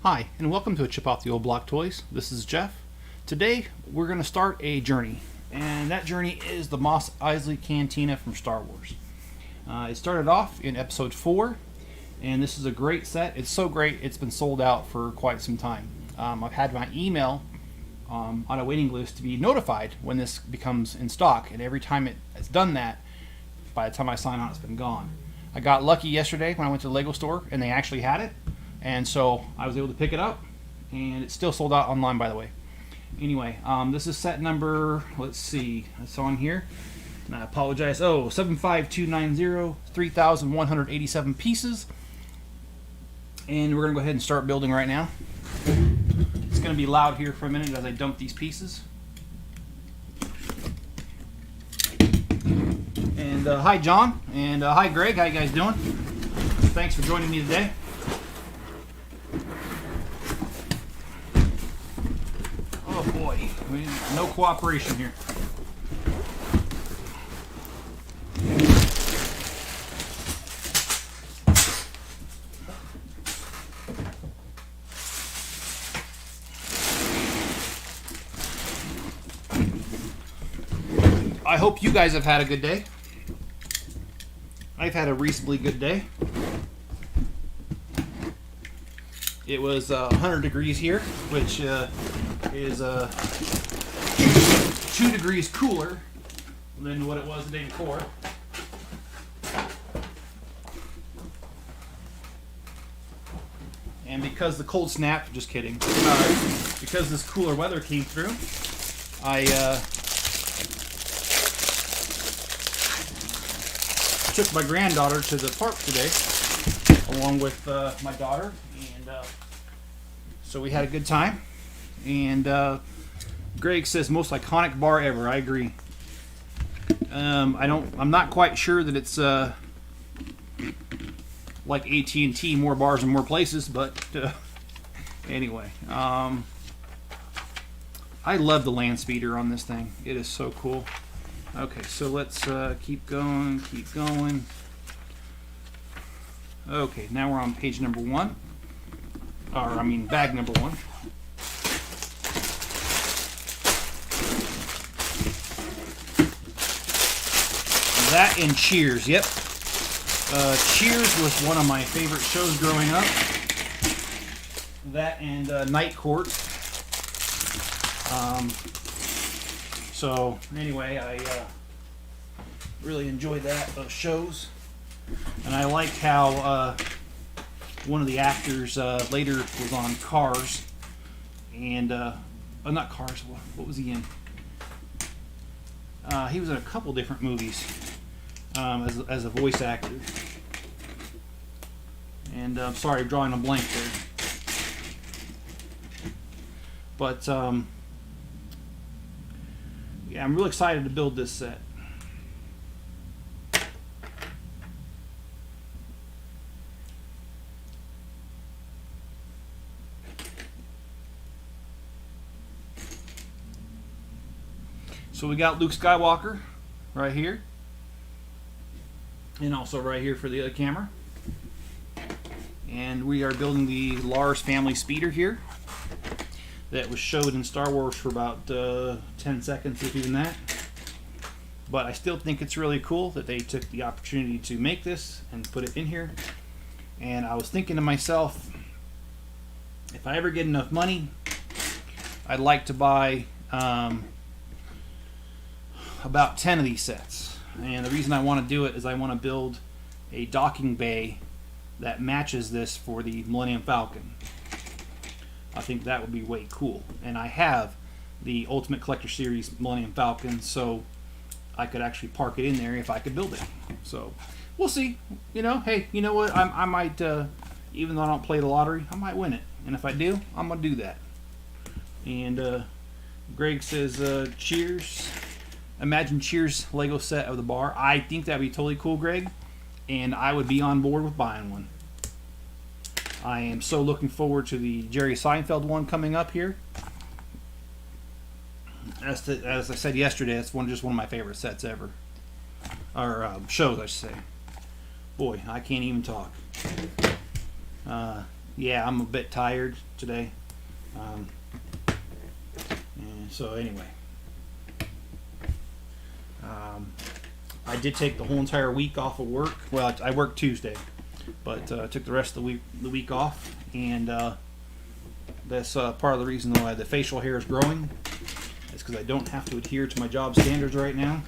Hi, and welcome to a Chip Off the Old Block Toys. This is Jeff. Today, we're going to start a journey, and that journey is the Mos Eisley Cantina from Star Wars. It started off in episode 4, and this is a great set. It's so great, it's been sold out for quite some time. I've had my email on a waiting list to be notified when this becomes in stock, and every time it's done that, by the time I sign on, it's been gone. I got lucky yesterday when I went to the Lego store, and they actually had it. And so I was able to pick it up, and it's still sold out online, by the way. Anyway, this is set number, let's see, it's on here. And I apologize. 75290, 3,187 pieces. And we're going to go ahead and start building right now. It's going to be loud here for a minute as I dump these pieces. And hi, John, and hi, Greg. How you guys doing? Thanks for joining me today. Oh boy, no cooperation here. I hope you guys have had a good day. I've had a reasonably good day. It was 100 degrees here, which is 2 degrees cooler than what it was the day before. And because the cold snap, just kidding, because this cooler weather came through, I took my granddaughter to the park today, along with my daughter, and so we had a good time. And Greg says most iconic bar ever. I agree. I'm not quite sure that it's like AT&T, more bars and more places, but anyway, I love the land speeder on this thing. It is so cool. Okay, so let's keep going. Okay, now we're on page number 1, or I mean bag number 1. That and Cheers, yep. Cheers was one of my favorite shows growing up. That and Night Court. So anyway, I really enjoyed those shows. And I like how one of the actors later was on Cars. And, not Cars, what was he in? He was in a couple different movies as a voice actor. And I'm sorry, I'm drawing a blank there. But yeah, I'm really excited to build this set. So we got Luke Skywalker right here, and also right here for the other camera. And we are building the Lars family speeder here that was showed in Star Wars for about 10 seconds, if even that. But I still think it's really cool that they took the opportunity to make this and put it in here. And I was thinking to myself, if I ever get enough money, I'd like to buy about 10 of these sets. And the reason I want to do it is I want to build a docking bay that matches this for the Millennium Falcon. I think that would be way cool. And I have the Ultimate Collector Series Millennium Falcon, so I could actually park it in there if I could build it. So we'll see. You know, hey, you know what? I might, even though I don't play the lottery, I might win it. And if I do, I'm going to do that. And Greg says, Cheers. Imagine Cheers Lego set of the bar. I think that'd be totally cool, Greg. And I would be on board with buying one. I am so looking forward to the Jerry Seinfeld one coming up here. As I said yesterday, it's just one of my favorite sets ever. Or shows, I should say. Boy, I can't even talk. yeah, I'm a bit tired today. And so anyway, I did take the whole entire week off of work. Well, I worked Tuesday, but took the rest of the week off, and that's part of the reason why the facial hair is growing. It's because I don't have to adhere to my job standards right now,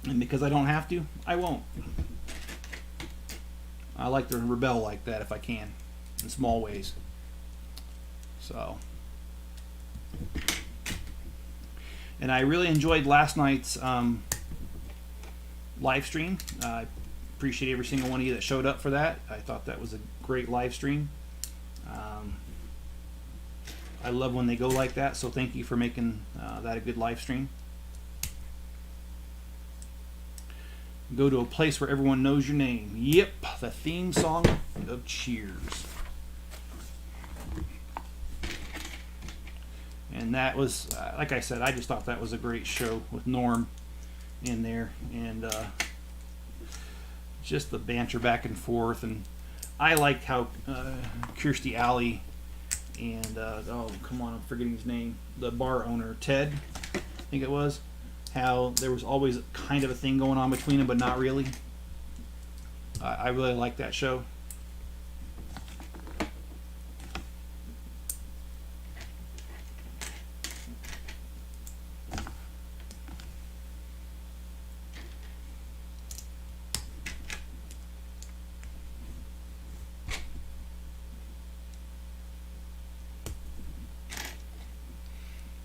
and because I don't have to, I won't. I like to rebel like that if I can, in small ways. So, and I really enjoyed last night's live stream. I appreciate every single one of you that showed up for that. I thought that was a great live stream. I love when they go like that, so thank you for making that a good live stream. Go to a place where everyone knows your name. Yep, the theme song of Cheers. And that was, like I said, I just thought that was a great show with Norm in there, and just the banter back and forth. And I liked how Kirstie Alley and oh, come on, I'm forgetting his name, the bar owner, Ted, I think it was, how there was always kind of a thing going on between them, but not really. I really liked that show.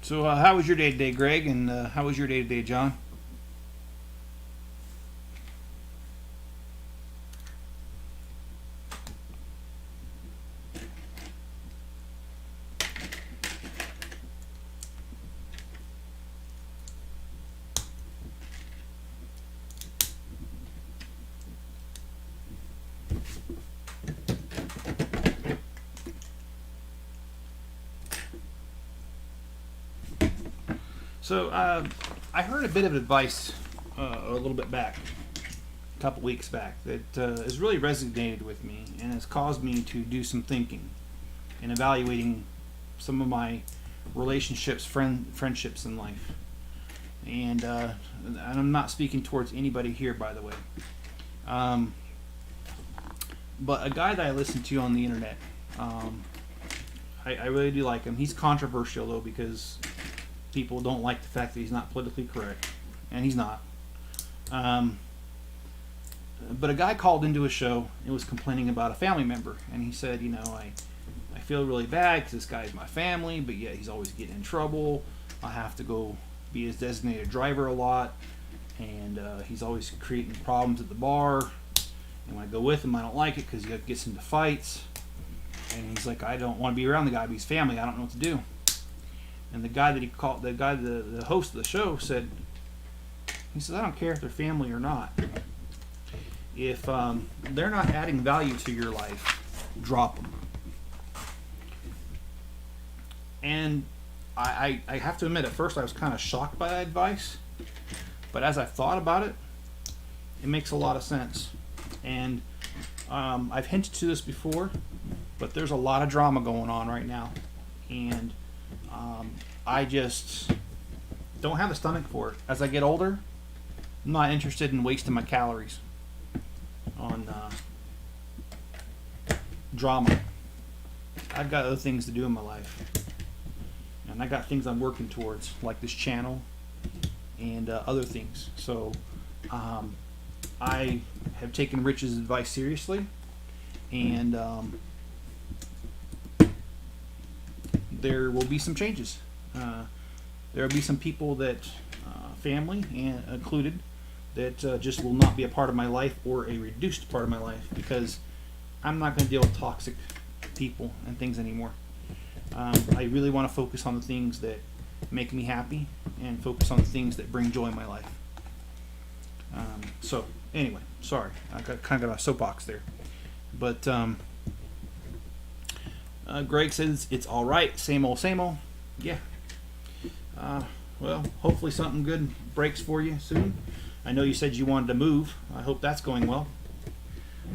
So how was your day today, Greg? And how was your day today, John? So I heard a bit of advice a little bit back, a couple weeks back, that has really resonated with me and has caused me to do some thinking and evaluating some of my relationships, friendships in life. And I'm not speaking towards anybody here, by the way. But a guy that I listen to on the internet, I really do like him. He's controversial, though, because people don't like the fact that he's not politically correct, and he's not. But a guy called into a show and was complaining about a family member, and he said, you know, I feel really bad because this guy's my family, but yet he's always getting in trouble. I have to go be his designated driver a lot, and he's always creating problems at the bar. And when I go with him, I don't like it because he gets into fights. And he's like, I don't want to be around the guy, but he's family. I don't know what to do. And the guy that he called, the host of the show said, he says, I don't care if they're family or not. If they're not adding value to your life, drop them. And I have to admit, at first I was kind of shocked by that advice. But as I thought about it, it makes a lot of sense. And I've hinted to this before, but there's a lot of drama going on right now. And I just don't have the stomach for it. As I get older, I'm not interested in wasting my calories on drama. I've got other things to do in my life. And I got things I'm working towards, like this channel and other things. So I have taken Rich's advice seriously, and there will be some changes. There will be some people that, family and included, that just will not be a part of my life, or a reduced part of my life, because I'm not going to deal with toxic people and things anymore. I really want to focus on the things that make me happy and focus on the things that bring joy in my life. So anyway, sorry, I kind of got a soapbox there, but Greg says it's all right, same old, yeah. Well, hopefully something good breaks for you soon. I know you said you wanted to move. I hope that's going well.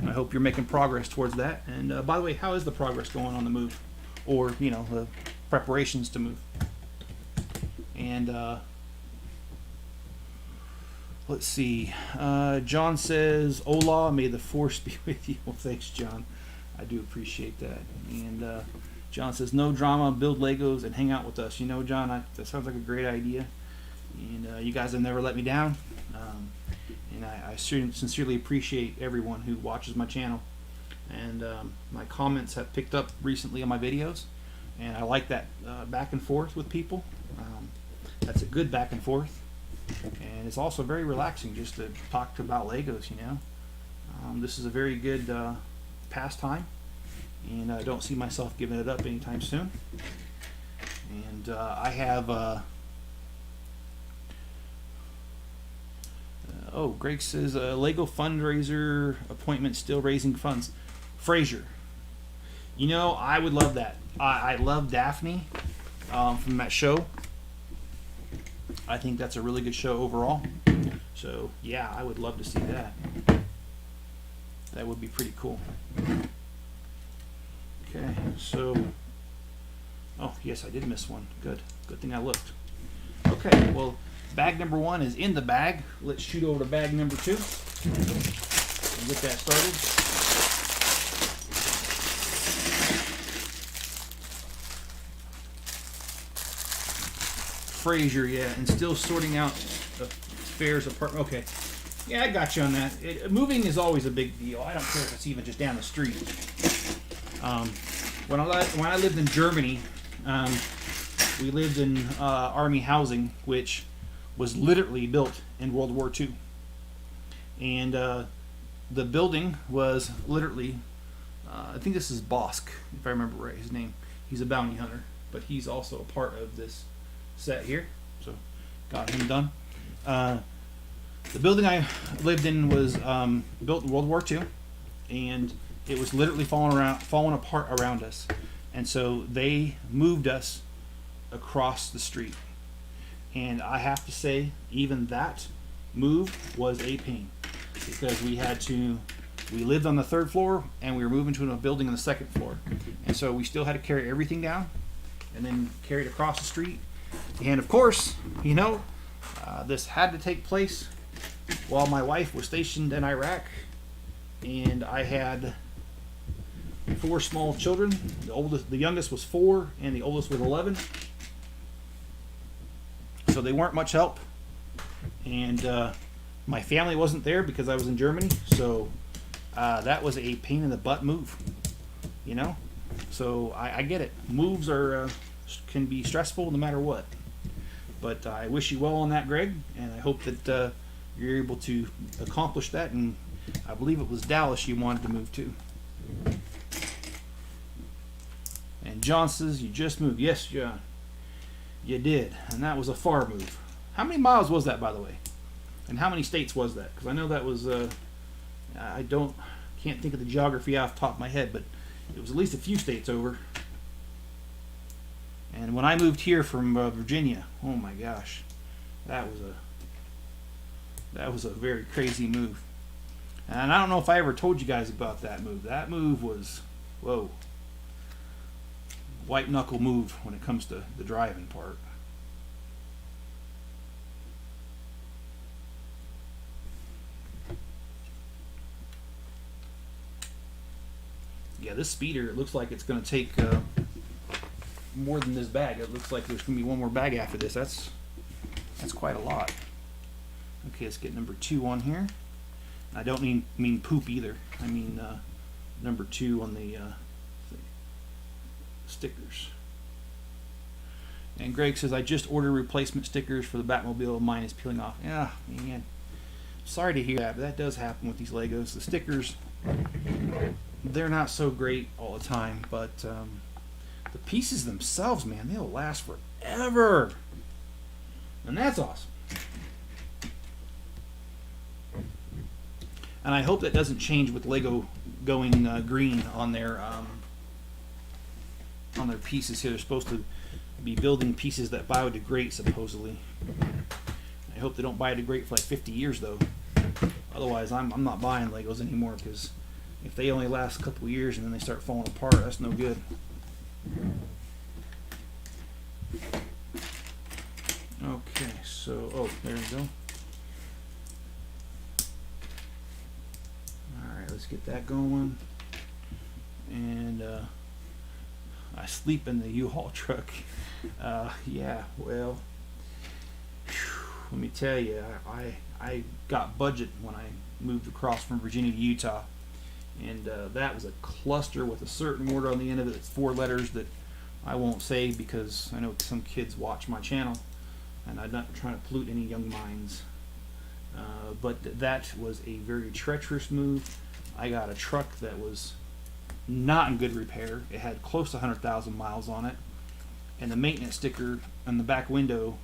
I hope you're making progress towards that. And by the way, how is the progress going on the move? Or, you know, the preparations to move? And let's see. John says, "Hola, may the force be with you." Well, thanks, John. I do appreciate that. And John says, "No drama, build Legos and hang out with us." You know, John, that sounds like a great idea. And you guys have never let me down. And I sincerely appreciate everyone who watches my channel. And my comments have picked up recently on my videos. And I like that back and forth with people. That's a good back and forth. And it's also very relaxing just to talk about Legos, you know. This is a very good pastime. And I don't see myself giving it up anytime soon. And I have... oh, Greg says, Lego fundraiser appointment still raising funds. Fraser. You know, I would love that. I love Daphne from that show. I think that's a really good show overall. So, yeah, I would love to see that. That would be pretty cool. Okay, so... oh, yes, I did miss one. Good. Good thing I looked. Okay, well, bag number 1 is in the bag. Let's shoot over to bag number 2 and get that started. Fraser, yeah, and still sorting out the Fair's apartment. Okay, yeah, I got you on that. Moving is always a big deal. I don't care if it's even just down the street. When I lived in Germany, we lived in army housing, which was literally built in World War II, and the building was literally, I think this is Bosk, if I remember right, his name. He's a bounty hunter, but he's also a part of this set here, so got him done. The building I lived in was built in World War II, and it was literally falling apart around us, and so they moved us across the street. And I have to say, even that move was a pain, because we lived on the 3rd floor and we were moving to a building on the 2nd floor, and so we still had to carry everything down and then carry it across the street. And of course, you know, this had to take place while my wife was stationed in Iraq, and I had 4 small children. The youngest was 4, and the oldest was 11. So they weren't much help, and my family wasn't there because I was in Germany. So that was a pain in the butt move, you know. So I get it. Moves are can be stressful no matter what. But I wish you well on that, Greg, and I hope that you're able to accomplish that. And I believe it was Dallas you wanted to move to. And John says you just moved. Yes, John, you did, and that was a far move. How many miles was that, by the way? And how many states was that? Because I know that was can't think of the geography off the top of my head, but it was at least a few states over. And when I moved here from Virginia, oh my gosh, that was a very crazy move. And I don't know if I ever told you guys about that move. That move was, whoa, white knuckle move when it comes to the driving part. Yeah, this speeder, it looks like it's going to take more than this bag. It looks like there's going to be one more bag after this. That's quite a lot. Okay, let's get number 2 on here. I don't mean poop either. I mean number 2 on the stickers. And Greg says, I just ordered replacement stickers for the Batmobile. Mine is peeling off. Yeah, man. Sorry to hear that, but that does happen with these Legos. The stickers, they're not so great all the time, but the pieces themselves, man, they'll last forever. And that's awesome. And I hope that doesn't change with Lego going green on their pieces here. They're supposed to be building pieces that biodegrade, supposedly. I hope they don't biodegrade for like 50 years, though. Otherwise, I'm not buying Legos anymore, because If they only last a couple years and then they start falling apart, that's no good. Okay, so, oh, there you go. Alright, let's get that going. And I sleep in the U-Haul truck. Yeah, well, let me tell you, I got budget when I moved across from Virginia to Utah. And that was a cluster with a certain word on the end of it. It's 4 letters that I won't say because I know some kids watch my channel, and I'm not trying to pollute any young minds. But that was a very treacherous move. I got a truck that was not in good repair. It had close to 100,000 miles on it, and the maintenance sticker on the back window,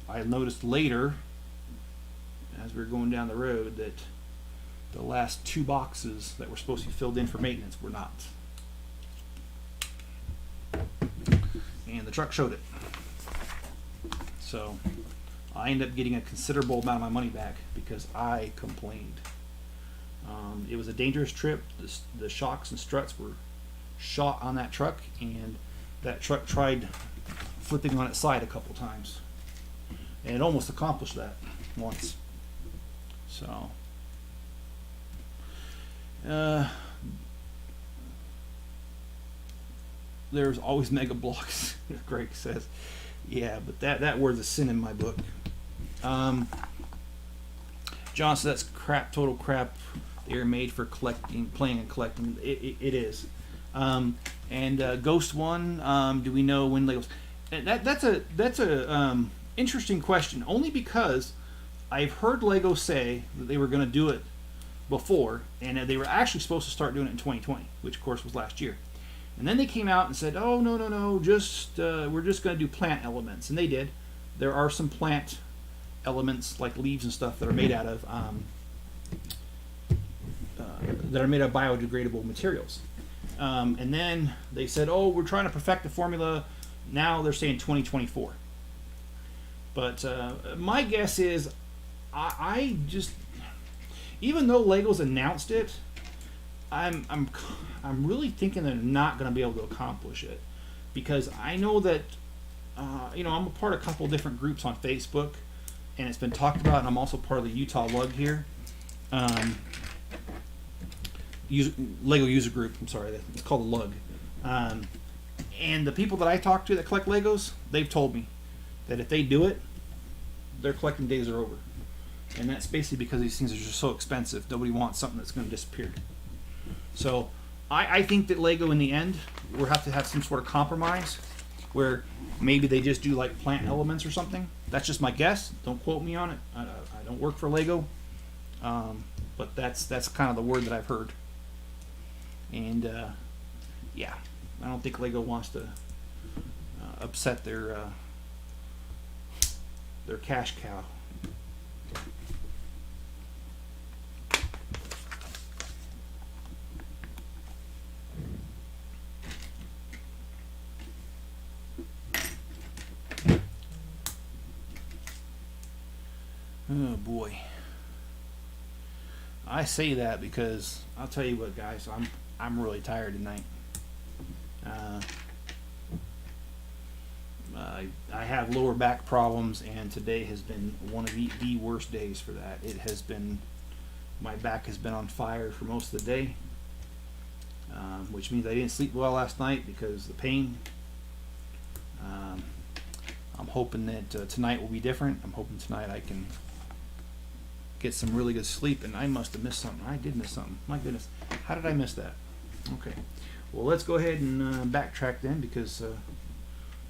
I noticed later as we were going down the road that the last 2 boxes that were supposed to be filled in for maintenance were not. And the truck showed it. So I ended up getting a considerable amount of my money back because I complained. It was a dangerous trip. The shocks and struts were shot on that truck, and that truck tried flipping on its side a couple times. And it almost accomplished that once. So there's always mega blocks, Greg says. Yeah, but that word's a sin in my book. John says that's crap, total crap. They're made for collecting, playing and collecting. It is. And Ghost One, do we know when Legos? That's a interesting question. Only because I've heard Lego say that they were going to do it before, and they were actually supposed to start doing it in 2020, which of course was last year. And then they came out and said, "Oh no, just we're just going to do plant elements," and they did. There are some plant elements like leaves and stuff that are made out of biodegradable materials. And then they said, "Oh, we're trying to perfect the formula." Now they're saying 2024. But my guess is, I just, even though Lego's announced it, I'm really thinking they're not going to be able to accomplish it, because I know that I'm a part of a couple different groups on Facebook, and it's been talked about, and I'm also part of the Utah Lug here, Lego user group. I'm sorry, it's called the Lug. And the people that I talk to that collect Legos, they've told me that if they do it, their collecting days are over. And that's basically because these things are just so expensive. Nobody wants something that's going to disappear. So I think that Lego in the end will have to have some sort of compromise where maybe they just do like plant elements or something. That's just my guess. Don't quote me on it. I don't work for Lego. But that's kind of the word that I've heard. And yeah, I don't think Lego wants to upset their cash cow. Oh boy. I say that because I'll tell you what, guys, I'm really tired tonight. I have lower back problems, and today has been one of the worst days for that. It has been, my back has been on fire for most of the day, which means I didn't sleep well last night because of the pain. I'm hoping that tonight will be different. I'm hoping tonight I can get some really good sleep, and I must have missed something. I did miss something. My goodness. How did I miss that? Okay. Well, let's go ahead and backtrack then, because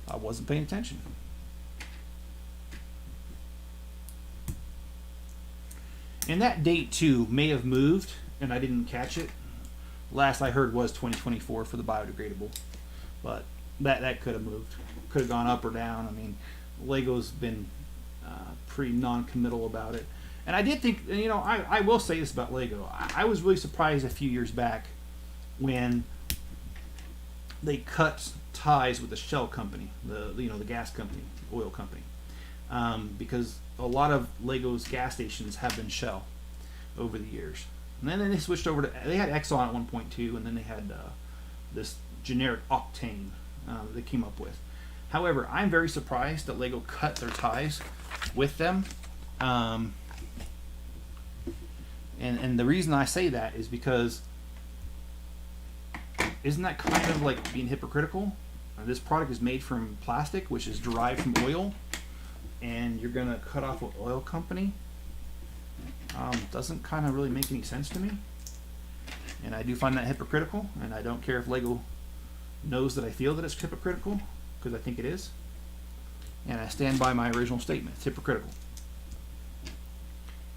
I wasn't paying attention. And that date, too, may have moved, and I didn't catch it. Last I heard was 2024 for the biodegradable. But that could have moved. Could have gone up or down. I mean, Lego's been pretty non-committal about it. And I did think, I will say this about Lego. I was really surprised a few years back when they cut ties with the Shell company, the gas company, oil company, because a lot of Lego's gas stations have been Shell over the years. And then they switched over to, they had Exxon at 1.2, and then they had this generic octane they came up with. However, I'm very surprised that Lego cut their ties with them. And the reason I say that is because, isn't that kind of like being hypocritical? This product is made from plastic, which is derived from oil, and you're going to cut off an oil company? Doesn't kind of really make any sense to me. And I do find that hypocritical, and I don't care if Lego knows that I feel that it's hypocritical, because I think it is. And I stand by my original statement. It's hypocritical.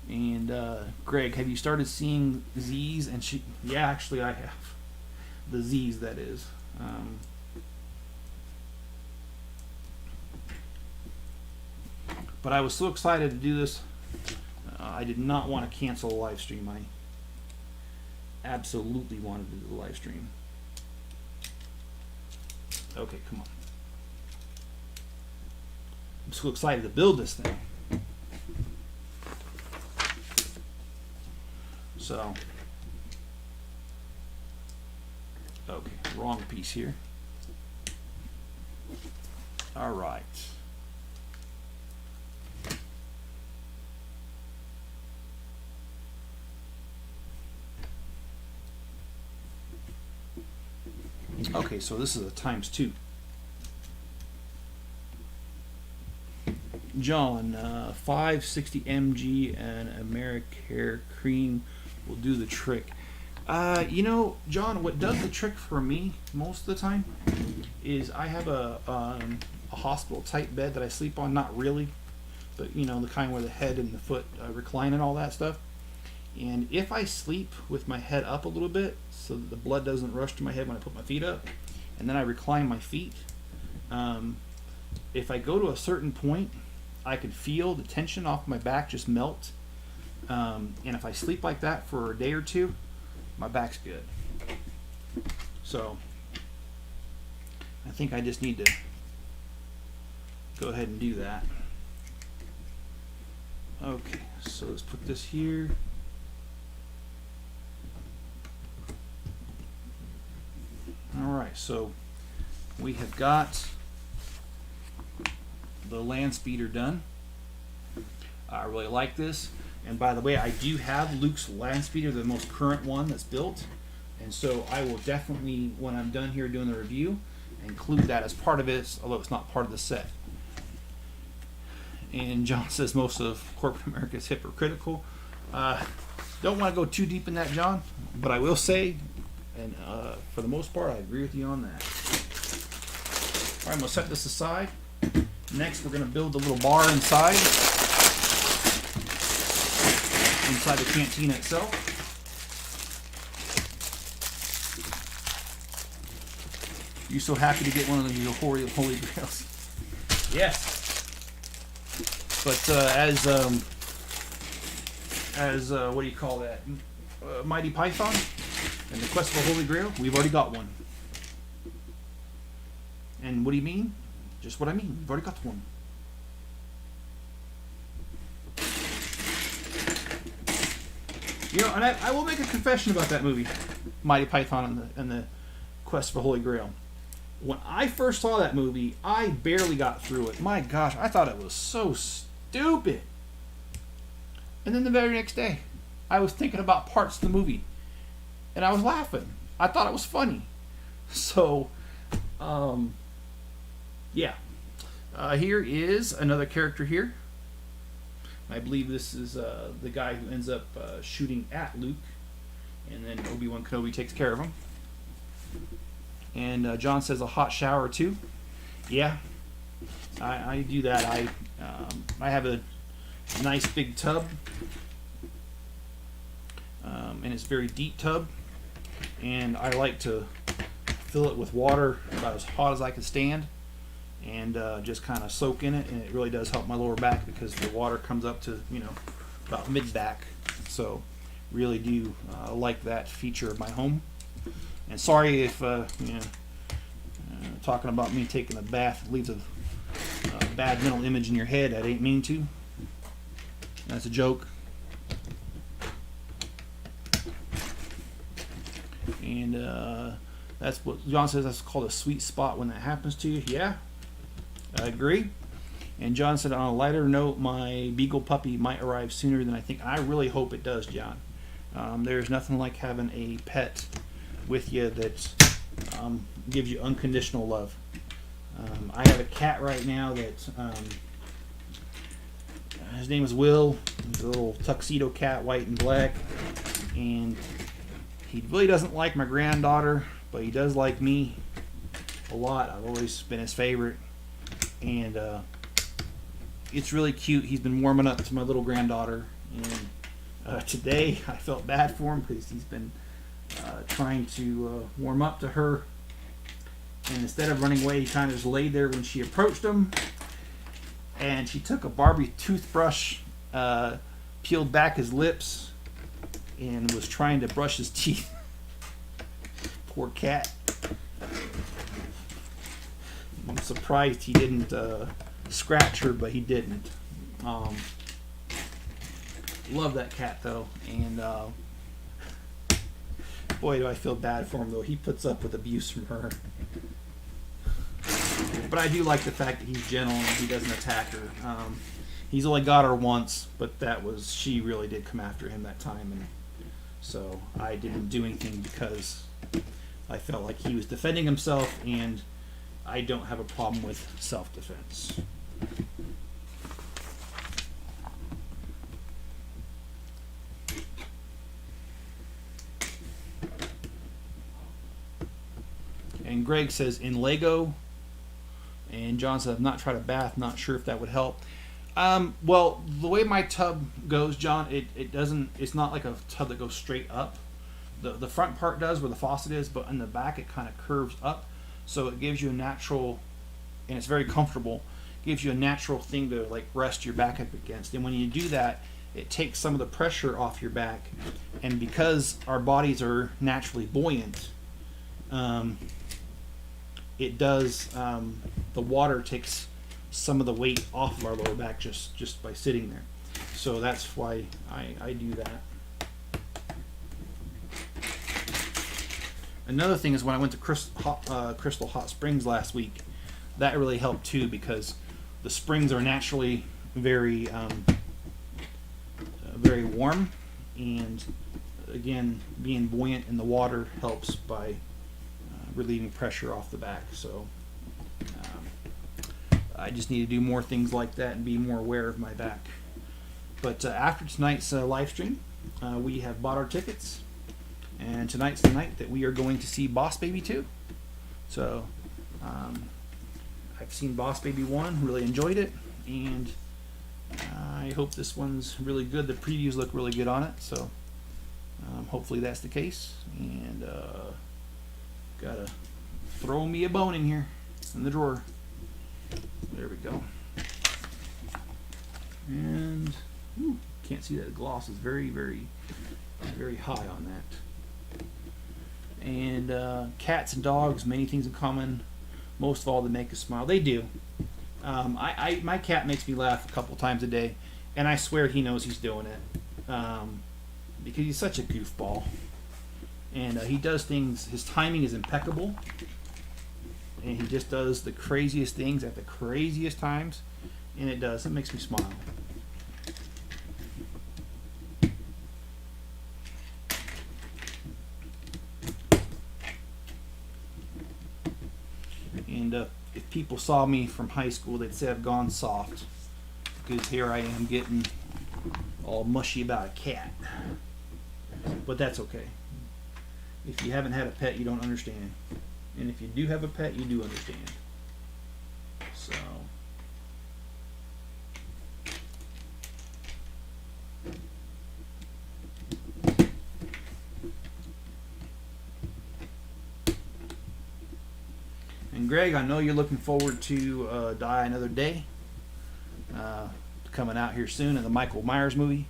And Greg, have you started seeing Z's? And yeah, actually I have. The Z's, that is. But I was so excited to do this. I did not want to cancel a live stream. I absolutely wanted to do the live stream. Okay, come on. I'm so excited to build this thing. So, okay, wrong piece here. All right. Okay, so this is a ×2. John, 560 mg and Americare cream will do the trick. You know, John, what does the trick for me most of the time is I have a hospital type bed that I sleep on. Not really, but you know, the kind where the head and the foot recline and all that stuff. And if I sleep with my head up a little bit so that the blood doesn't rush to my head when I put my feet up, and then I recline my feet, if I go to a certain point, I can feel the tension off my back just melt. And if I sleep like that for a day or two, my back's good. So I think I just need to go ahead and do that. Okay, so let's put this here. Alright, so we have got the land speeder done. I really like this. And by the way, I do have Luke's land speeder, the most current one that's built. And so I will definitely, when I'm done here doing the review, include that as part of it, although it's not part of the set. And John says most of corporate America is hypocritical. Don't want to go too deep in that, John, but I will say, and for the most part, I agree with you on that. All right, I'm going to set this aside. Next, we're going to build the little bar inside the cantina itself. You so happy to get one of the holy grails? Yes. But as what do you call that? Mighty Python and the Quest for Holy Grail, we've already got one. And what do you mean? Just what I mean. We've already got one. You know, and I will make a confession about that movie, Mighty Python and the Quest for Holy Grail. When I first saw that movie, I barely got through it. My gosh, I thought it was so stupid. And then the very next day, I was thinking about parts of the movie, and I was laughing. I thought it was funny. So, yeah. Here is another character here. I believe this is the guy who ends up shooting at Luke, and then Obi-Wan Kenobi takes care of him. And John says a hot shower too. Yeah, I do that. I have a nice big tub, and it's a very deep tub, and I like to fill it with water about as hot as I can stand, and just kind of soak in it, and it really does help my lower back because the water comes up to, you know, about mid-back. So really do like that feature of my home. And sorry if you know, talking about me taking a bath leaves a bad mental image in your head. I didn't mean to. That's a joke. And that's what John says, that's called a sweet spot when that happens to you. Yeah, I agree. And John said, on a lighter note, my beagle puppy might arrive sooner than I think. I really hope it does, John. There's nothing like having a pet with you that gives you unconditional love. I have a cat right now that his name is Will. He's a little tuxedo cat, white and black, and he really doesn't like my granddaughter, but he does like me a lot. I've always been his favorite, and it's really cute. He's been warming up to my little granddaughter, and today I felt bad for him because he's been trying to warm up to her, and instead of running away, he kind of just laid there when she approached him, and she took a Barbie toothbrush, peeled back his lips, and was trying to brush his teeth. Poor cat. I'm surprised he didn't scratch her, but he didn't. Love that cat though, and boy, do I feel bad for him though. He puts up with abuse from her. But I do like the fact that he's gentle and he doesn't attack her. He's only got her once, but she really did come after him that time, and so I didn't do anything because I felt like he was defending himself, and I don't have a problem with self-defense. And Greg says, in Lego, and John said, I've not tried a bath, not sure if that would help. Well, the way my tub goes, John, it's not like a tub that goes straight up. The front part does where the faucet is, but in the back it kind of curves up, so it gives you a natural, and it's very comfortable, gives you a natural thing to like rest your back up against. And when you do that, it takes some of the pressure off your back, and because our bodies are naturally buoyant, it does, the water takes some of the weight off of our lower back just by sitting there. So that's why I do that. Another thing is when I went to Crystal Hot Springs last week, that really helped too, because the springs are naturally very very warm, and again, being buoyant in the water helps by relieving pressure off the back. So I just need to do more things like that and be more aware of my back. But after tonight's live stream, we have bought our tickets, and tonight's the night that we are going to see Boss Baby 2. So I've seen Boss Baby 1, really enjoyed it, and I hope this one's really good. The previews look really good on it, so hopefully that's the case. And gotta throw me a bone in here, in the drawer. There we go. And can't see that the gloss is very, very, very high on that. And cats and dogs, many things in common. Most of all, they make us smile. They do. My cat makes me laugh a couple times a day, and I swear he knows he's doing it, because he's such a goofball. And he does things, his timing is impeccable, and he just does the craziest things at the craziest times, and it makes me smile. And if people saw me from high school, they'd say I've gone soft, because here I am getting all mushy about a cat. But that's okay. If you haven't had a pet, you don't understand. And if you do have a pet, you do understand. So and Greg, I know you're looking forward to Die Another Day, coming out here soon, in the Michael Myers movie.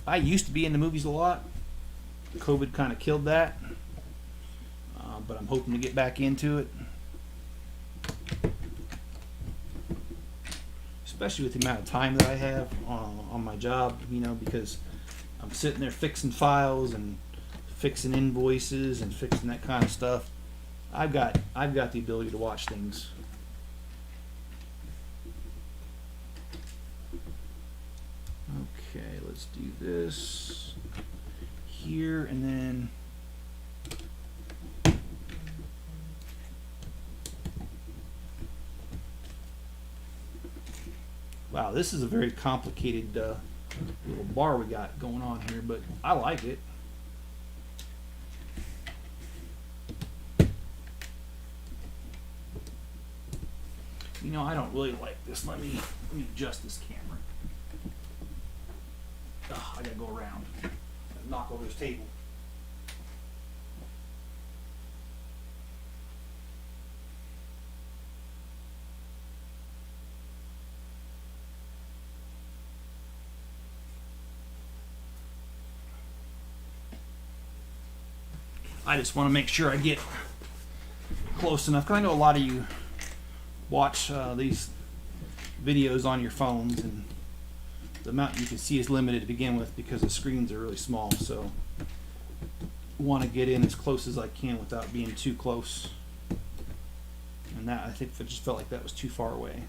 I used to be in the movies a lot. COVID kind of killed that, but I'm hoping to get back into it, especially with the amount of time that I have on my job, because I'm sitting there fixing files and fixing invoices and fixing that kind of stuff, I've got the ability to watch things. Okay, let's do this here, and then wow, this is a very complicated little bar we got going on here, but I like it. You know, I don't really like this. Let me adjust this camera. I gotta go around. Knock over this table. I just want to make sure I get close enough, because I know a lot of you watch these videos on your phones, and the amount you can see is limited to begin with because the screens are really small. So I want to get in as close as I can without being too close. And that, I think, I just felt like that was too far away.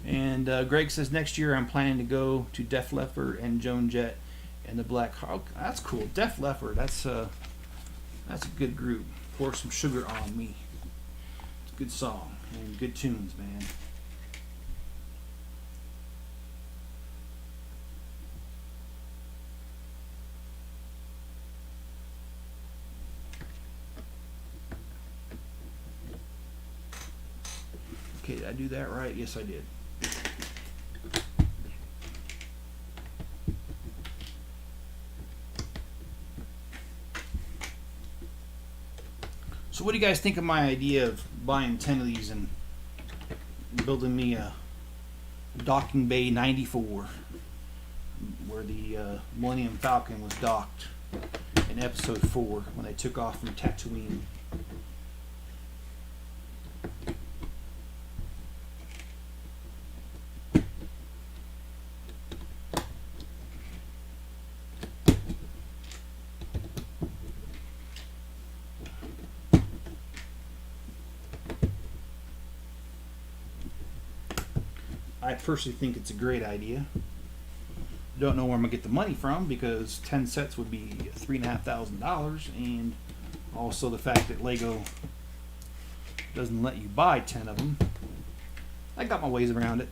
And Greg says next year I'm planning to go to Def Leppard and Joan Jett and the Black Heart. Oh, that's cool. Def Leppard. That's a good group. Pour Some Sugar on Me. It's a good song and good tunes, man. Okay, did I do that right? Yes, I did. So what do you guys think of my idea of buying 10 of these and building me a docking bay 94 where the Millennium Falcon was docked in episode 4 when they took off from Tatooine? I personally think it's a great idea. Don't know where I'm gonna get the money from, because 10 sets would be $3,500, and also the fact that Lego doesn't let you buy 10 of them. I got my ways around it,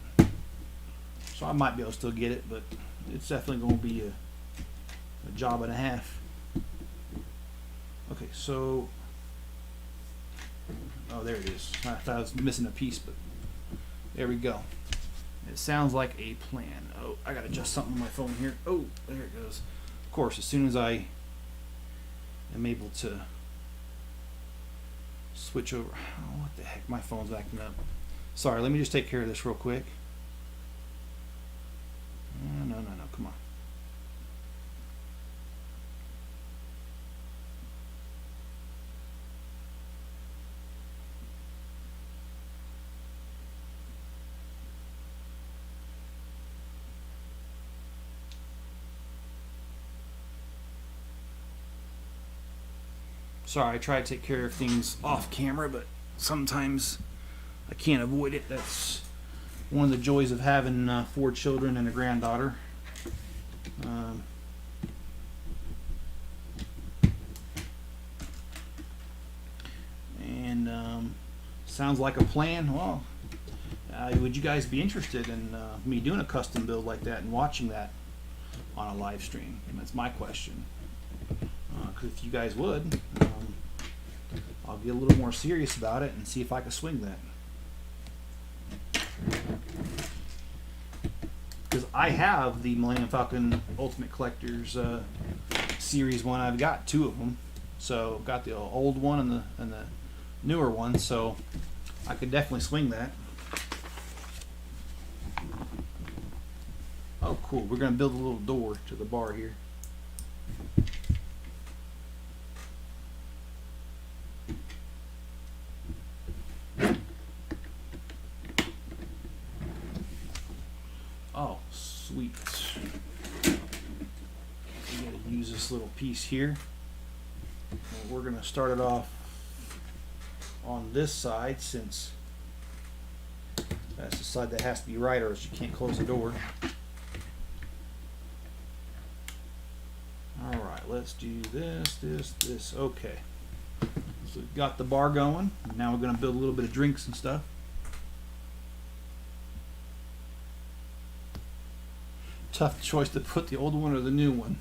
so I might be able to still get it, but it's definitely going to be a job and a half. Okay, so oh, there it is. I thought I was missing a piece, but there we go. It sounds like a plan. Oh, I gotta adjust something on my phone here. Oh, there it goes. Of course, as soon as I am able to switch over. Oh, what the heck? My phone's acting up. Sorry, let me just take care of this real quick. No, come on. Sorry, I try to take care of things off camera, but sometimes I can't avoid it. That's one of the joys of having 4 children and a granddaughter. Sounds like a plan. Well, would you guys be interested in me doing a custom build like that and watching that on a live stream? And that's my question. Because if you guys would, I'll get a little more serious about it and see if I can swing that. Because I have the Millennium Falcon Ultimate Collector's Series 1. I've got 2 of them. So I've got the old one and the newer one. So I could definitely swing that. Oh, cool. We're going to build a little door to the bar here. Oh, sweet. We gotta use this little piece here. And we're gonna start it off on this side, since that's the side that has to be right, or else you can't close the door. Alright, let's do this. Okay. So we've got the bar going. Now we're gonna build a little bit of drinks and stuff. Tough choice to put the old one or the new one.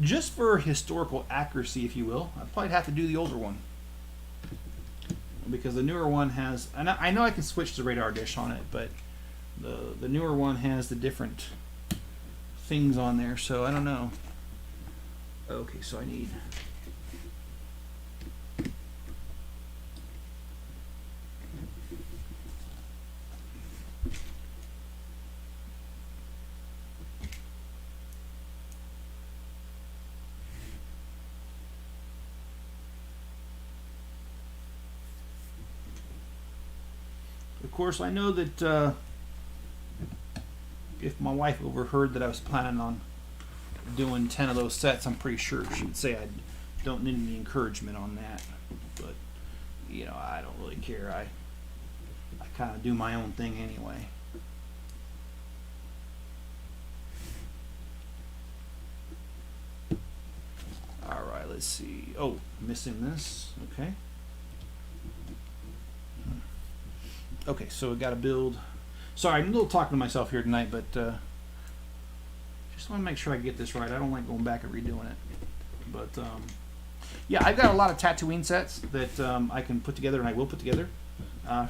Just for historical accuracy, if you will, I'd probably have to do the older one, because the newer one has, and I know I can switch the radar dish on it, but the newer one has the different things on there, so I don't know. Okay, so I need, of course, I know that if my wife overheard that I was planning on doing 10 of those sets, I'm pretty sure she would say I don't need any encouragement on that. But, you know, I don't really care. I kind of do my own thing anyway. Alright, let's see. Oh, missing this. Okay. Okay, so we got to build. Sorry, I'm a little talking to myself here tonight, but just want to make sure I get this right. I don't like going back and redoing it. But yeah, I've got a lot of Tatooine sets that I can put together, and I will put together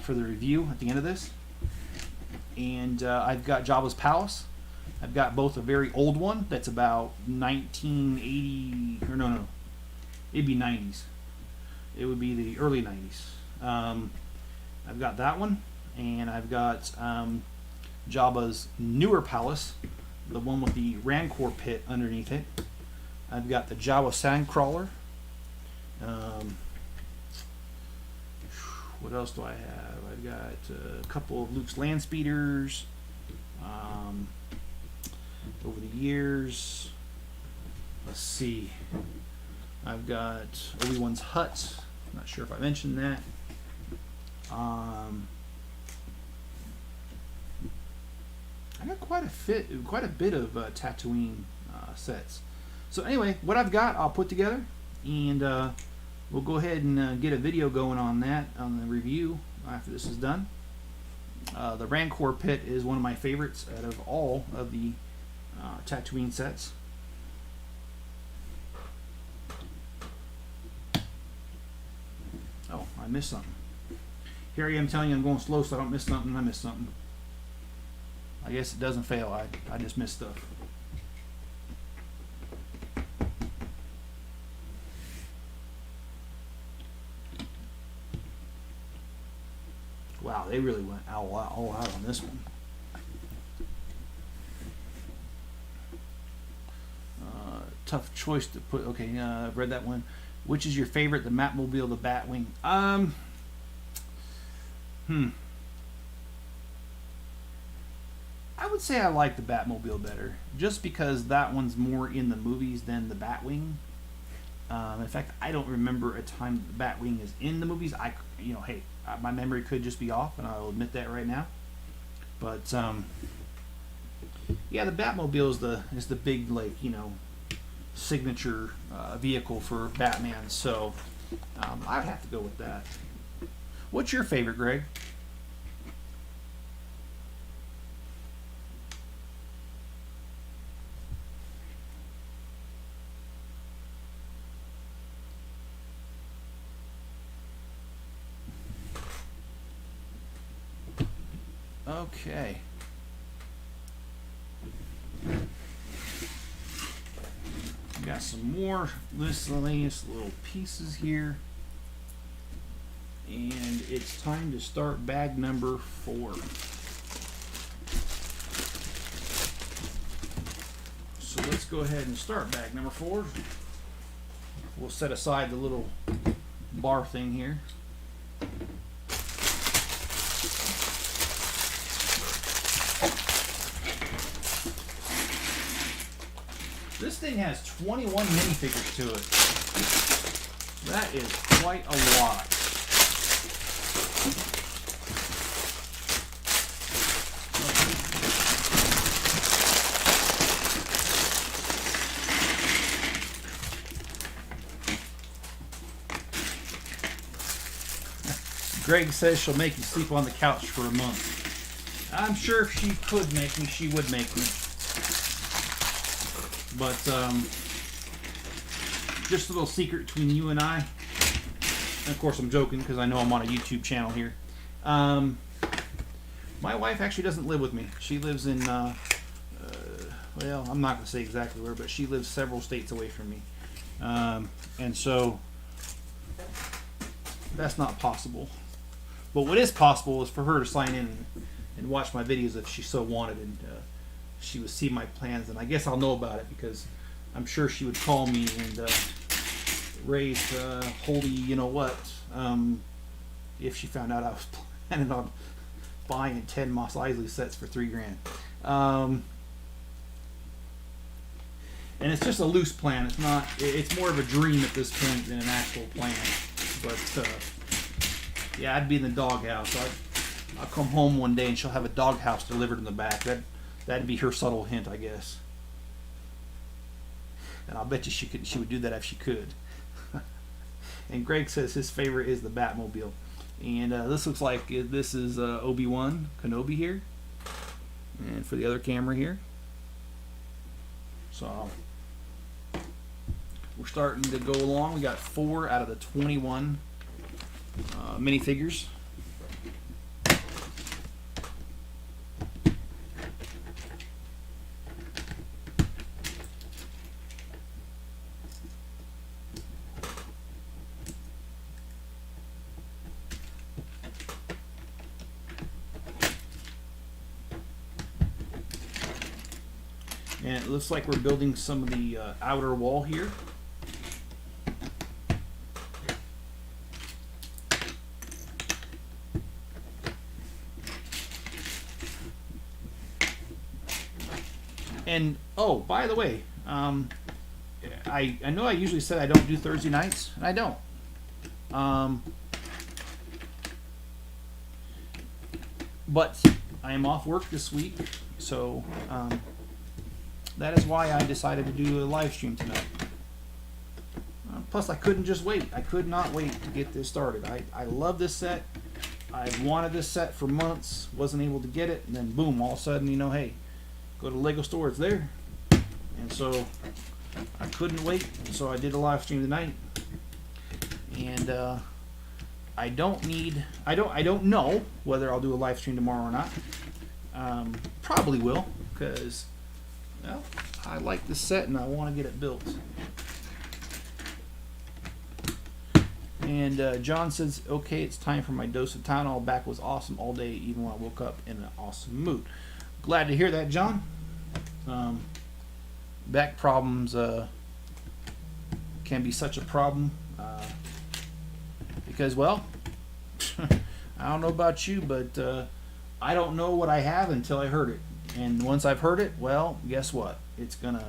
for the review at the end of this. And I've got Jabba's Palace. I've got both a very old one that's about 1980, or no, it'd be 90s. It would be the early 90s. I've got that one, and I've got Jabba's newer palace, the one with the Rancor pit underneath it. I've got the Jawa Sandcrawler. What else do I have? I've got a couple of Luke's land speeders. Over the years, let's see. I've got Obi-Wan's hut. Not sure if I mentioned that. I got quite a bit of Tatooine sets. So anyway, what I've got, I'll put together, and we'll go ahead and get a video going on that, on the review, after this is done. The Rancor pit is one of my favorites out of all of the Tatooine sets. Oh, I missed something. Here I am telling you I'm going slow so I don't miss something. I missed something. I guess it doesn't fail. I just missed stuff. Wow, they really went all out on this one. Tough choice to put. Okay, I've read that one. Which is your favorite, the Matmobile, the Batwing? I would say I like the Batmobile better, just because that one's more in the movies than the Batwing. In fact, I don't remember a time the Batwing is in the movies. Hey, my memory could just be off, and I'll admit that right now. But yeah, the Batmobile is the big, like, signature vehicle for Batman. So I would have to go with that. What's your favorite, Greg? Okay. Got some more miscellaneous little pieces here. And it's time to start bag number 4. So let's go ahead and start bag number 4. We'll set aside the little bar thing here. This thing has 21 minifigures to it. That is quite a lot. Greg says she'll make you sleep on the couch for a month. I'm sure if she could make me, she would make me. But, just a little secret between you and I. And of course, I'm joking because I know I'm on a YouTube channel here. My wife actually doesn't live with me. She lives in, well, I'm not going to say exactly where, but she lives several states away from me. And so, that's not possible. But what is possible is for her to sign in and watch my videos if she so wanted, and she would see my plans, and I guess I'll know about it because I'm sure she would call me and raise holy you know what if she found out I was planning on buying 10 Mos Eisley sets for $3,000. And it's just a loose plan. It's not. It's more of a dream at this point than an actual plan. But yeah, I'd be in the doghouse. I'll come home one day and she'll have a doghouse delivered in the back. That'd be her subtle hint, I guess. And I'll bet you she would do that if she could. And Greg says his favorite is the Batmobile. And this looks like this is Obi-Wan Kenobi here. And for the other camera here. So we're starting to go along. We got 4 out of the 21 minifigures. And it looks like we're building some of the outer wall here. And oh, by the way, I know I usually said I don't do Thursday nights, and I don't. But I am off work this week, so that is why I decided to do a live stream tonight. Plus, I couldn't just wait. I could not wait to get this started. I love this set. I've wanted this set for months, wasn't able to get it, and then boom, all of a sudden, you know, hey, go to the Lego store, it's there. And so I couldn't wait, so I did a live stream tonight. And I don't know whether I'll do a live stream tomorrow or not. Probably will, because well, I like the set and I want to get it built. And John says, okay, it's time for my dose of Tylenol. Back was awesome all day, even when I woke up in an awesome mood. Glad to hear that, John. Back problems can be such a problem because, well, I don't know about you, but I don't know what I have until I heard it. And once I've heard it, well, guess what? It's going to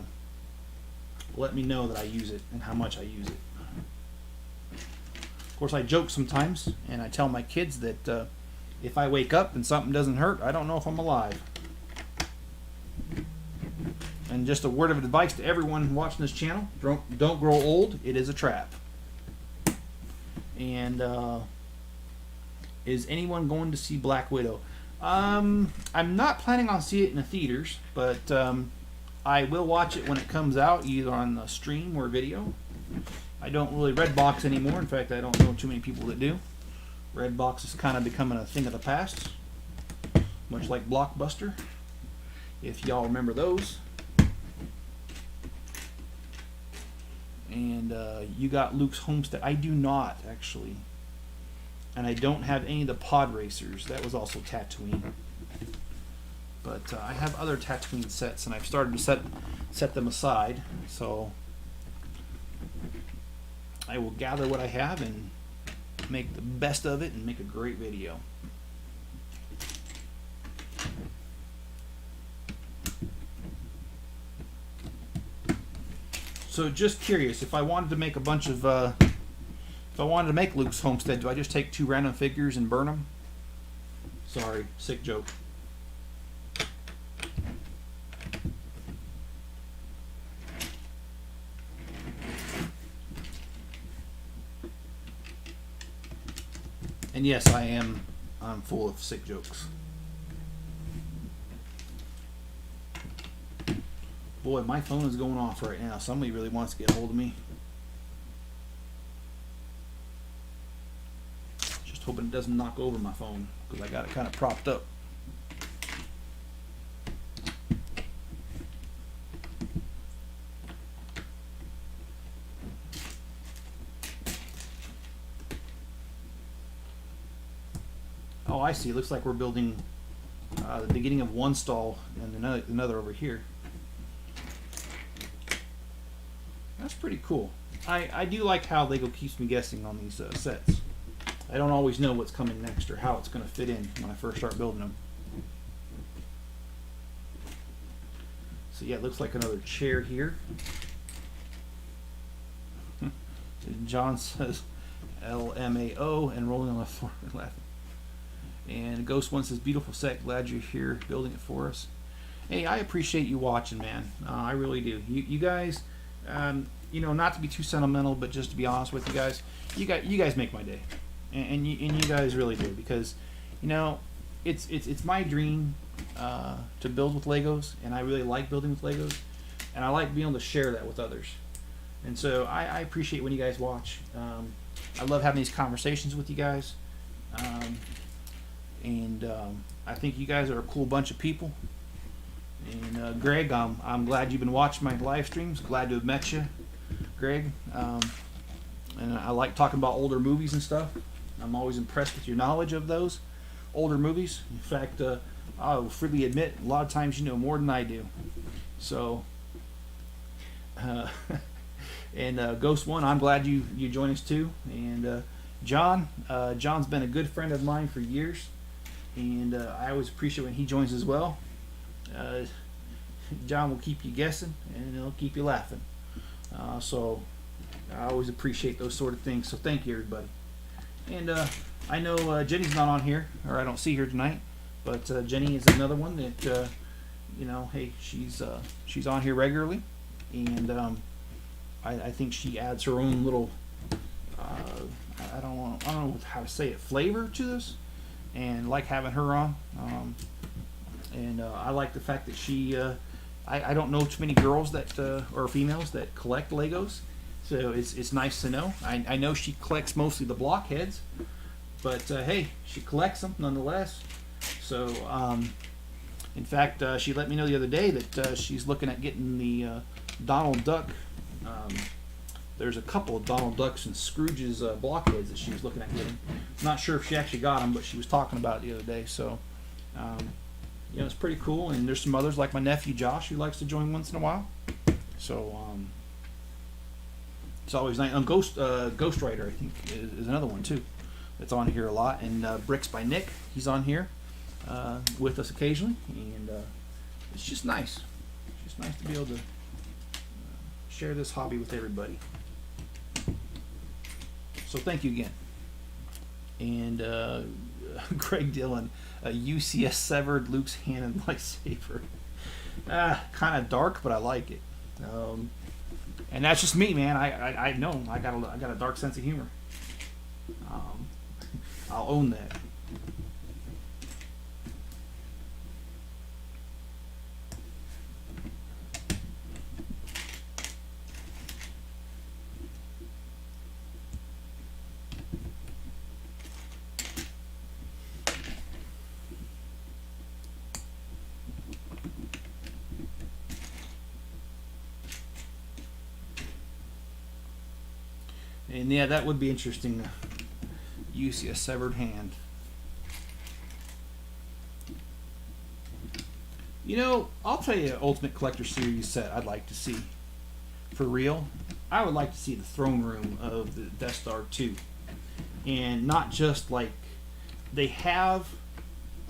let me know that I use it and how much I use it. Of course, I joke sometimes, and I tell my kids that if I wake up and something doesn't hurt, I don't know if I'm alive. And just a word of advice to everyone watching this channel, don't grow old. It is a trap. And is anyone going to see Black Widow? I'm not planning on seeing it in the theaters, but I will watch it when it comes out, either on the stream or video. I don't really Redbox anymore. In fact, I don't know too many people that do. Redbox is kind of becoming a thing of the past, much like Blockbuster, if y'all remember those. And you got Luke's Homestead. I do not, actually. And I don't have any of the pod racers. That was also Tatooine. But I have other Tatooine sets, and I've started to set them aside. So I will gather what I have and make the best of it and make a great video. So just curious, if I wanted to make a bunch of, if I wanted to make Luke's homestead, do I just take 2 random figures and burn them? Sorry, sick joke. And yes, I'm full of sick jokes. Boy, my phone is going off right now. Somebody really wants to get a hold of me. Just hoping it doesn't knock over my phone, because I got it kind of propped up. Oh, I see. It looks like we're building the beginning of one stall and another over here. That's pretty cool. I do like how Lego keeps me guessing on these sets. I don't always know what's coming next or how it's going to fit in when I first start building them. So yeah, it looks like another chair here. John says LMAO and rolling on the floor and laughing. And Ghost One says, beautiful set, glad you're here building it for us. Hey, I appreciate you watching, man. I really do. You guys, you know, not to be too sentimental, but just to be honest with you guys, you guys make my day, and you guys really do, because, you know, it's my dream to build with Legos, and I really like building with Legos, and I like being able to share that with others. And so I appreciate when you guys watch. I love having these conversations with you guys. I think you guys are a cool bunch of people. And Greg, I'm glad you've been watching my live streams. Glad to have met you, Greg. And I like talking about older movies and stuff. I'm always impressed with your knowledge of those older movies. In fact, I'll freely admit, a lot of times you know more than I do. So, and Ghost One, I'm glad you joined us too. And John's been a good friend of mine for years. And I always appreciate when he joins as well. John will keep you guessing, and he'll keep you laughing. So I always appreciate those sort of things. So thank you, everybody. And I know Jenny's not on here, or I don't see her tonight. But Jenny is another one that you know, hey, she's on here regularly, and I think she adds her own little I don't know how to say it, flavor to this. And like having her on, and I like the fact that she. I don't know too many girls that or females that collect Legos, so it's nice to know. I know she collects mostly the blockheads, but hey, she collects them nonetheless. So in fact, she let me know the other day that she's looking at getting the Donald Duck. There's a couple of Donald Ducks and Scrooge's blockheads that she was looking at getting. Not sure if she actually got them, but she was talking about it the other day. So, you know, it's pretty cool. And there's some others like my nephew Josh who likes to join once in a while. So, it's always nice. Ghost Rider, I think, is another one too. That's on here a lot. And Bricks by Nick, he's on here with us occasionally. And it's just nice. It's just nice to be able to share this hobby with everybody. So thank you again. And Greg Dillon, UCS severed Luke's hand and lightsaber. Kind of dark, but I like it. And that's just me, man. I know I got a dark sense of humor. I'll own that. And yeah, that would be interesting. You see a severed hand. You know, I'll tell you an Ultimate Collector Series set I'd like to see. For real. I would like to see the throne room of the Death Star 2. And not just like... They have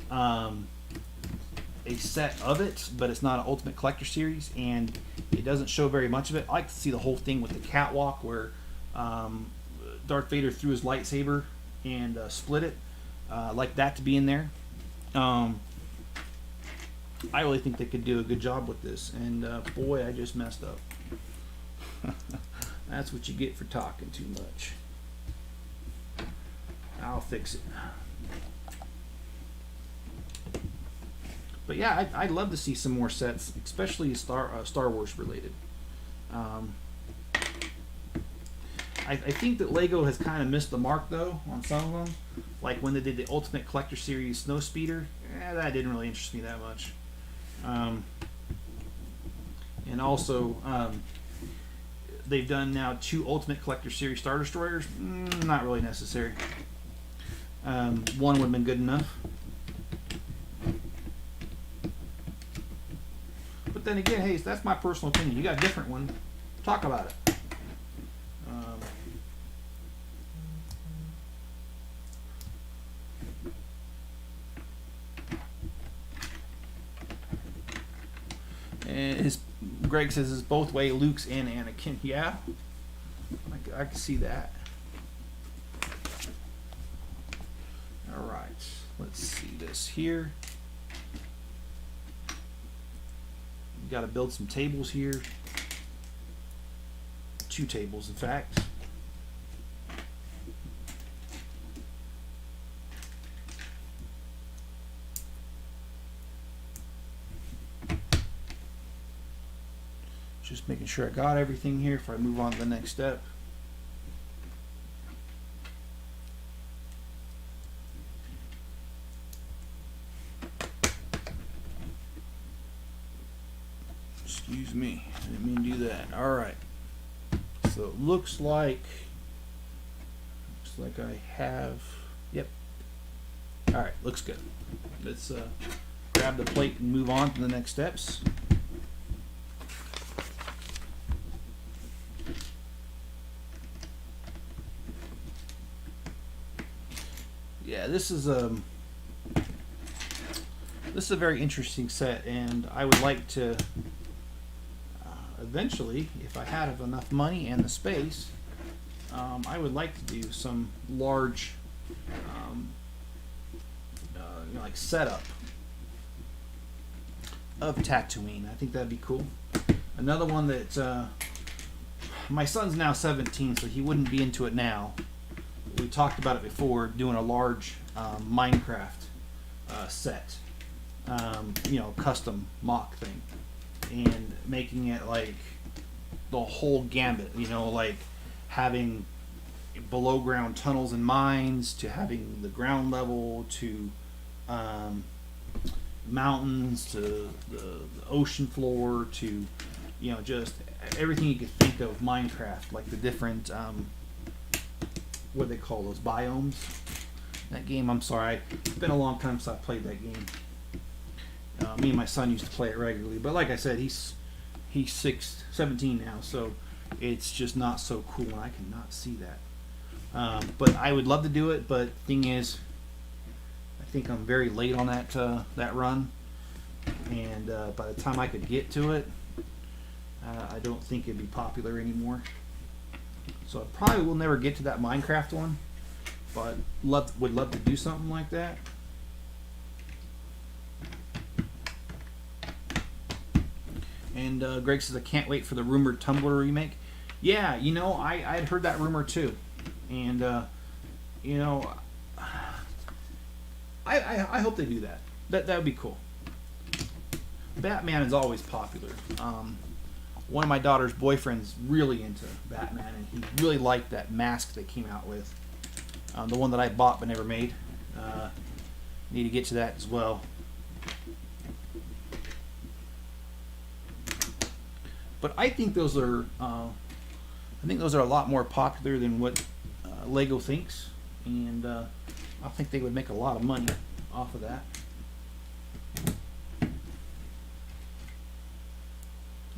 a set of it, but it's not an Ultimate Collector Series. And It doesn't show very much of it. I like to see the whole thing with the catwalk where Darth Vader threw his lightsaber and split it. Like that to be in there. I really think they could do a good job with this. And boy, I just messed up. That's what you get for talking too much. I'll fix it. But yeah, I'd love to see some more sets, especially Star Wars related. I think that Lego has kind of missed the mark though on some of them. Like when they did the Ultimate Collector Series Snow Speeder, that didn't really interest me that much. And also, they've done now 2 Ultimate Collector Series Star Destroyers. Not really necessary. One would have been good enough. But then again, hey, that's my personal opinion. You got a different one. Talk about it. And Greg says it's both way Luke's and Anakin. Yeah, I can see that. All right, let's see this here. We got to build some tables here. 2 tables, in fact. Just making sure I got everything here before I move on to the next step. Excuse me, I didn't mean to do that. All right. So it looks like I have. Yep. All right, looks good. Let's grab the plate and move on to the next steps. Yeah, this is a very interesting set, and I would like to eventually, if I had enough money and the space, I would like to do some large, like setup of Tatooine. I think that'd be cool. Another one that my son's now 17, so he wouldn't be into it now. We talked about it before, doing a large Minecraft set, custom mock thing, and making it like the whole gambit, like having below ground tunnels and mines, to having the ground level, to mountains, to the ocean floor, to just everything you could think of Minecraft, like the different what do they call those, biomes? That game, I'm sorry, it's been a long time since I played that game. Me and my son used to play it regularly, but like I said, he's 17 now, so it's just not so cool, and I cannot see that. But I would love to do it, but thing is, I think I'm very late on that run, and by the time I could get to it, I don't think it'd be popular anymore. So I probably will never get to that Minecraft one, but would love to do something like that. And Greg says, I can't wait for the rumored Tumblr remake. Yeah, I had heard that rumor too. And, I hope they do that. That would be cool. Batman is always popular. One of my daughter's boyfriend's really into Batman, and he really liked that mask they came out with. The one that I bought but never made. Need to get to that as well. But I think those are a lot more popular than what Lego thinks, and I think they would make a lot of money off of that.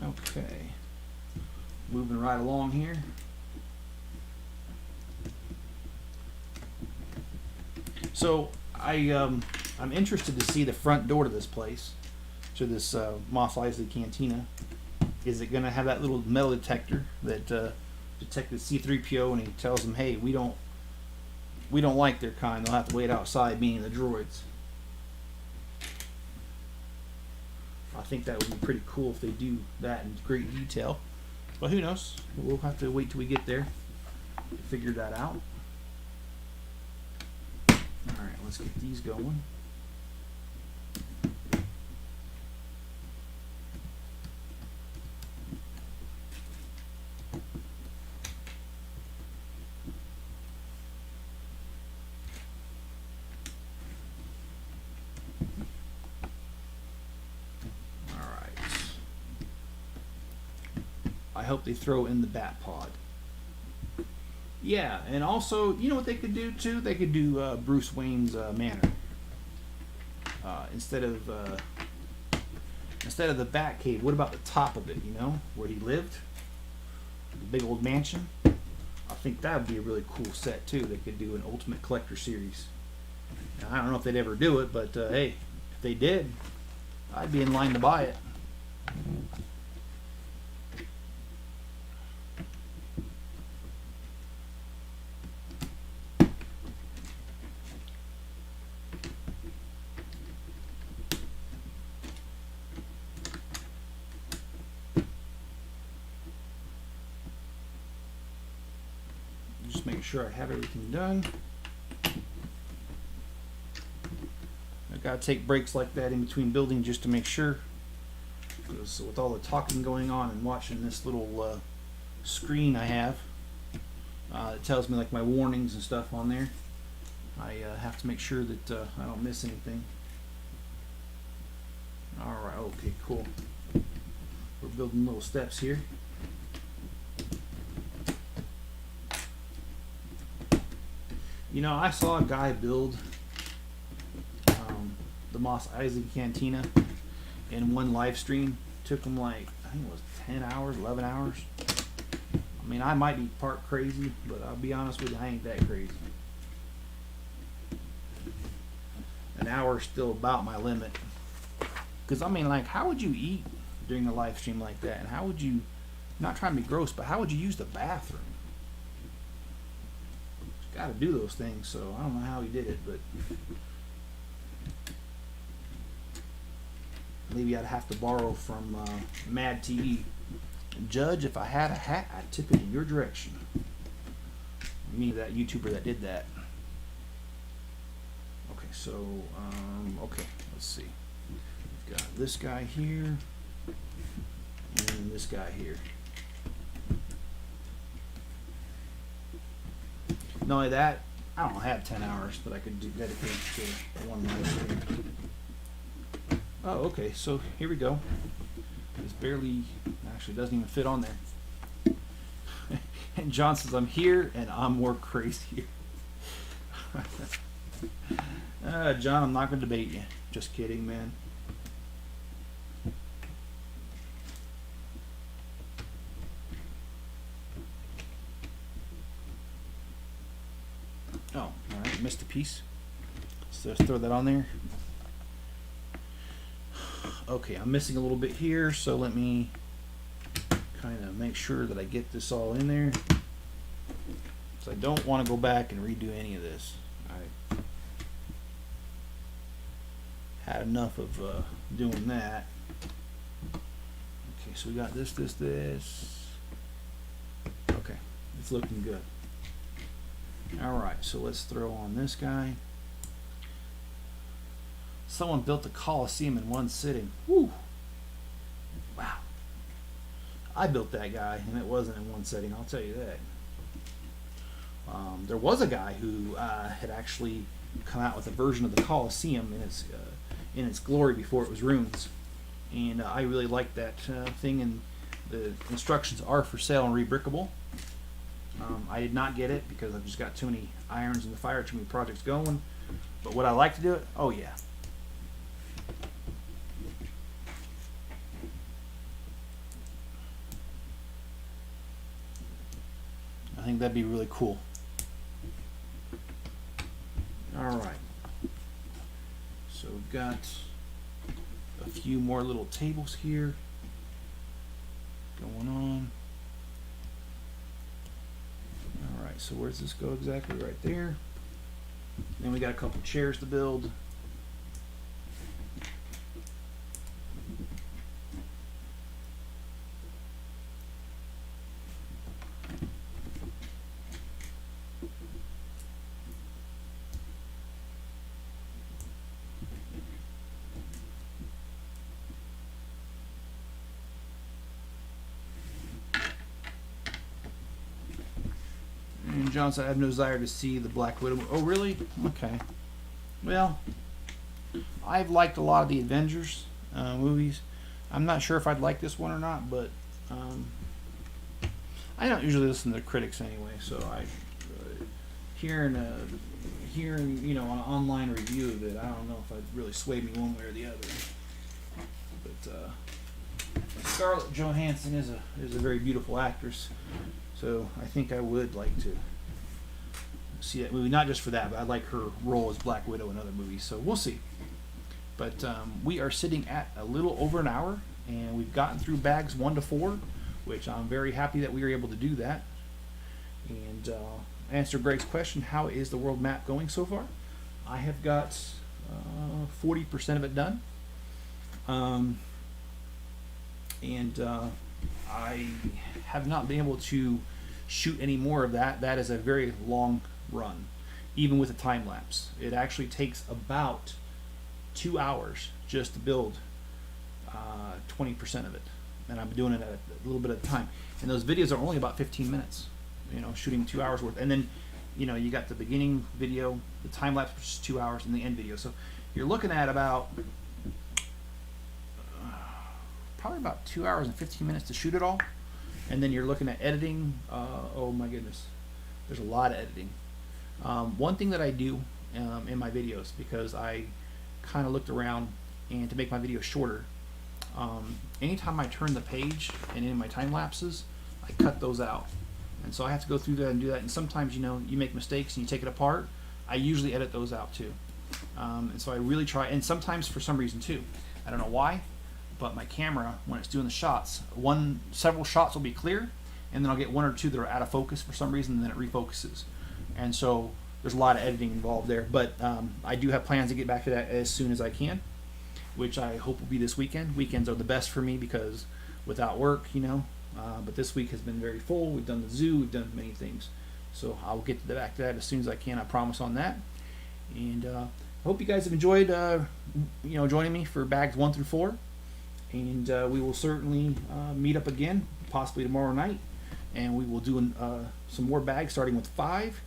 Okay, moving right along here. So I'm interested to see the front door to this place, to this Mos Eisley Cantina, Is it going to have that little metal detector that detected C-3PO, and he tells them, hey, we don't like their kind. They'll have to wait outside, meaning the droids. I think that would be pretty cool if they do that in great detail. But who knows? We'll have to wait till we get there to figure that out. Alright, let's get these going. I hope they throw in the bat pod. Yeah, and also, you know what they could do too? They could do Bruce Wayne's manor. Instead of the bat cave, what about the top of it? You know, where he lived, the big old mansion. I think that would be a really cool set too. They could do an Ultimate Collector series. Now, I don't know if they'd ever do it, but hey, if they did, I'd be in line to buy it. Just making sure I have everything done. I've got to take breaks like that in between building just to make sure, because with all the talking going on and watching this little screen I have, it tells me like my warnings and stuff on there. I have to make sure that I don't miss anything. Alright, okay, cool. We're building little steps here. You know, I saw a guy build the Mos Eisley Cantina in one live stream. Took him like, I think it was 10 hours, 11 hours. I mean, I might be part crazy, but I'll be honest with you, I ain't that crazy. An hour is still about my limit. Because, I mean, like, how would you eat during a live stream like that? And how would you, not trying to be gross, but how would you use the bathroom? Got to do those things, so I don't know how he did it, but maybe I'd have to borrow from Mad TV. Judge, if I had a hat, I'd tip it in your direction. Me, that YouTuber that did that. Okay, so okay, let's see. We've got this guy here and this guy here. Not only that, I don't have 10 hours that I could dedicate to one live stream. Oh, okay, so here we go. It's barely, actually doesn't even fit on there. And John says, I'm here and I'm more crazier. John, I'm not going to debate you. Just kidding, man. Oh, alright, missed a piece. So let's throw that on there. Okay, I'm missing a little bit here, so let me kind of make sure that I get this all in there. So I don't want to go back and redo any of this. I had enough of doing that. Okay, so we got this. Okay, it's looking good. Alright, so let's throw on this guy. Someone built the Coliseum in one sitting. Woo! Wow. I built that guy, and it wasn't in one sitting, I'll tell you that. There was a guy who had actually come out with a version of the Coliseum in its glory before it was ruins. And I really liked that thing, and the instructions are for sale and rebrickable. I did not get it because I've just got too many irons in the fire, too many projects going. But would I like to do it? Oh yeah. I think that'd be really cool. Alright. So we've got a few more little tables here. going on. Alright, so where does this go exactly? Right there. Then we got a couple chairs to build. And John said, I have no desire to see the Black Widow. Oh, really? Okay. Well, I've liked a lot of the Avengers movies. I'm not sure if I'd like this one or not, but I don't usually listen to critics anyway. So hearing you know an online review of it, I don't know if I'd really sway me one way or the other. But Scarlett Johansson is a very beautiful actress. So I think I would like to see that movie, not just for that, but I like her role as Black Widow in other movies. So we'll see. But we are sitting at a little over an hour, and we've gotten through bags 1 to 4, which I'm very happy that we were able to do that. And answer Greg's question, how is the world map going so far? I have got 40% of it done. I have not been able to shoot any more of that. That is a very long run, even with a time lapse. It actually takes about 2 hours just to build 20% of it, and I'm doing it at a little bit at a time. And those videos are only about 15 minutes, you know, shooting 2 hours worth. And then, you know, you got the beginning video, the time lapse, which is 2 hours, and the end video. So you're looking at about probably about 2 hours and 15 minutes to shoot it all. And then you're looking at editing. Oh my goodness, there's a lot of editing. One thing that I do in my videos, because I kind of looked around, and to make my videos shorter, anytime I turn the page and in my time lapses, I cut those out. And so I have to go through that and do that. And sometimes, you know, you make mistakes and you take it apart. I usually edit those out too. And so I really try, and sometimes for some reason too, I don't know why, but my camera, when it's doing the shots, several shots will be clear, and then I'll get 1 or 2 that are out of focus for some reason, and then it refocuses. And so there's a lot of editing involved there. But I do have plans to get back to that as soon as I can, which I hope will be this weekend. Weekends are the best for me because without work, you know. But this week has been very full. We've done the zoo. We've done many things. So I'll get back to that as soon as I can. I promise on that. And I hope you guys have enjoyed, you know, joining me for bags 1 through 4. And we will certainly meet up again, possibly tomorrow night. And we will do some more bags starting with 5.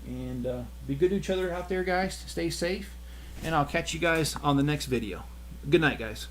And be good to each other out there, guys. Stay safe. And I'll catch you guys on the next video. Good night, guys.